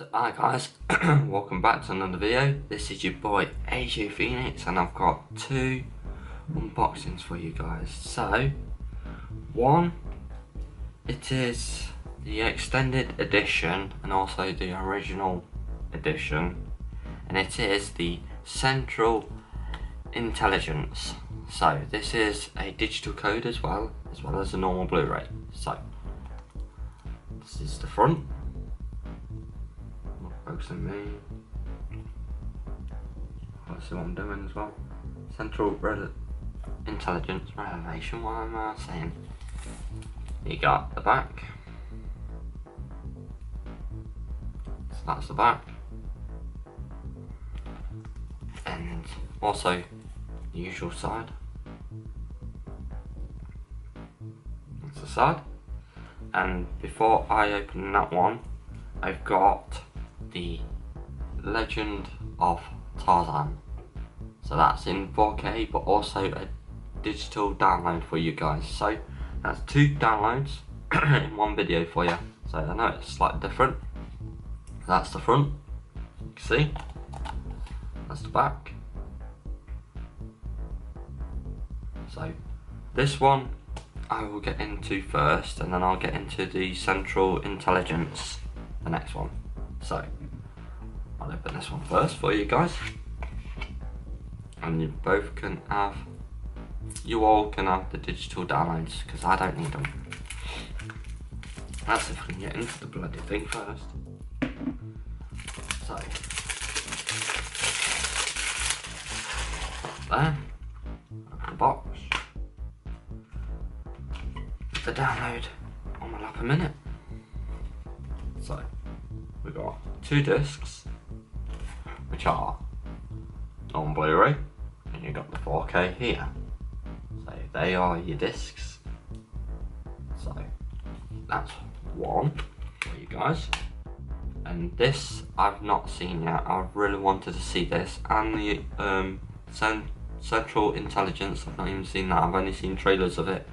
So hi guys, welcome back to another video. This is your boy AJ Phoenix and I've got two unboxings for you guys. So, one, it is the extended edition and also the original edition, and it is the Central Intelligence. So this is a digital code as well as a normal Blu-ray. So this is the front. Focusing me. Let's see what I'm doing as well. Central Intelligence Revelation. What am I saying? You got the back. So that's the back. And also the usual side. That's the side. And before I open that one, I've got the Legend of Tarzan. So that's in 4K, but also a digital download for you guys. So that's two downloads in one video for you. So I know it's slightly different. That's the front, you can see. That's the back. So this one I will get into first, and then I'll get into the Central Intelligence, the next one. So I'll open this one first for you guys, and you all can have the digital downloads because I don't need them. That's if we can get into the bloody thing first. So there, open the box. The download on my lap a minute. So we've got two discs, which are on Blu-ray, and you've got the 4K here. So they are your discs. So that's one for you guys. And this I've not seen yet. I really wanted to see this, and the Central Intelligence. I've not even seen that. I've only seen trailers of it,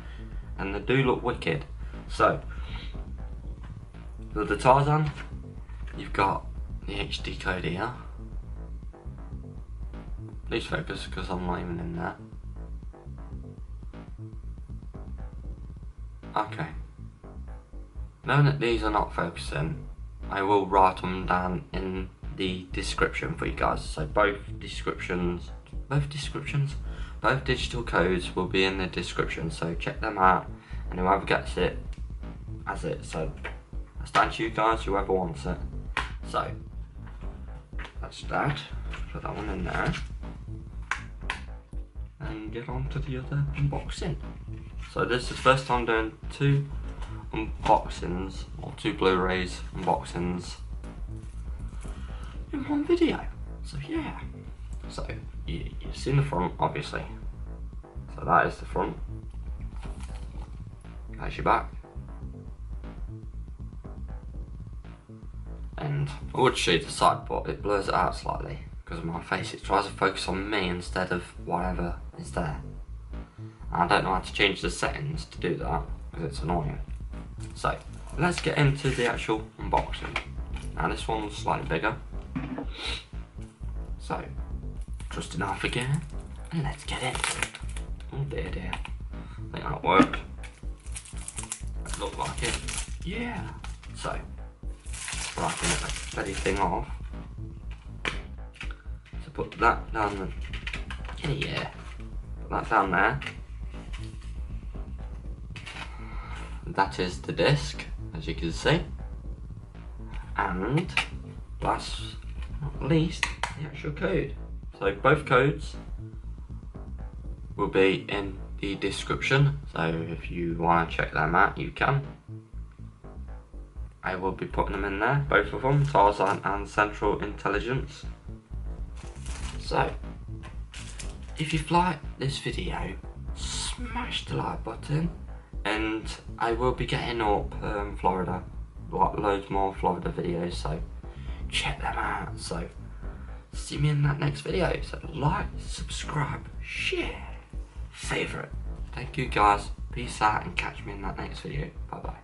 and they do look wicked. So with the Tarzan, you've got the HD code here. Please focus because I'm not even in there. Okay. Knowing that these are not focusing, I will write them down in the description for you guys. So both digital codes will be in the description. So check them out, and whoever gets it has it. So that's down to you guys, whoever wants it. So that's that. Put that one in there, and get on to the other unboxing. So this is the first time doing two unboxings, or two Blu-rays unboxings in one video. So yeah. So you've seen the front, obviously. So that is the front. That's your back. And I would show you the side, but it blurs it out slightly because of my face. It tries to focus on me instead of whatever is there. And I don't know how to change the settings to do that because it's annoying. So let's get into the actual unboxing. Now this one's slightly bigger. So trust enough again, and let's get into it. Oh dear dear. I think that worked. It looked like it. Yeah. So wrapping that bloody thing off. So put that down the, yeah. Put that down there. That is the disc, as you can see. And last but not least, the actual code. So both codes will be in the description. So if you want to check them out, you can. I will be putting them in there, both of them, Tarzan and Central Intelligence. So, if you've liked this video, smash the like button, and I will be getting up Florida, loads more Florida videos, so check them out. So, see me in that next video. So like, subscribe, share, favourite. Thank you guys, peace out, and catch me in that next video. Bye bye.